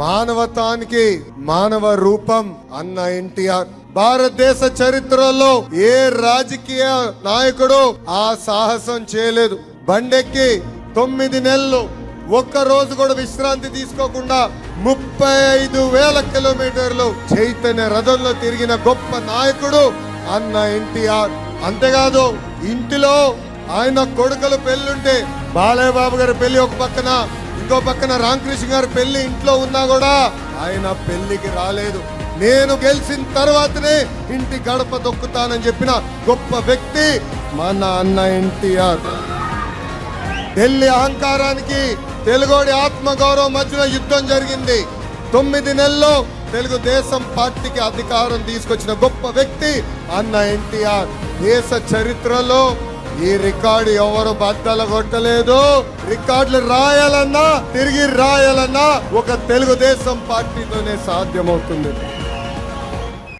మానవతానికి మానవ రూపం అన్న ఎన్టీఆర్. భారతదేశ చరిత్రలో ఏ రాజకీయ నాయకుడు ఆ సాహసం చేయలేదు. బండెక్కి 9 నెలలు ఒక్క రోజు కూడా విశ్రాంతి తీసుకోకుండా 35,000 కిలోమీటర్లు చైతన్య రథంలో తిరిగిన గొప్ప నాయకుడు అన్న ఎన్టీఆర్. అంతేకాదు, ఇంటిలో ఆయన కొడుకుల పెళ్లింటే బాలయ్య బాబు గారి పెళ్లి ఒక పక్కన, ఇంకో పక్కన రామకృష్ణ గారి పెళ్లి ఇంట్లో ఉన్నా కూడా ఆయన పెళ్లికి రాలేదు. నేను గెలిచిన తర్వాతనే ఇంటి గడప దొక్కుతానని చెప్పిన గొప్ప వ్యక్తి మన అన్న ఎన్టీఆర్. ఢిల్లీ అహంకారానికి తెలుగోడి ఆత్మగౌరవం మధ్యన యుద్ధం జరిగింది. 9 నెలల్లో తెలుగుదేశం పార్టీకి అధికారం తీసుకొచ్చిన గొప్ప వ్యక్తి అన్న ఎన్టీఆర్. దేశ చరిత్రలో ఈ రికార్డు ఎవరు బద్దలు కొట్టలేదు. రికార్డులు రాయాలన్నా, తిరిగి రాయాలన్నా ఒక తెలుగుదేశం పార్టీతోనే సాధ్యమవుతుంది.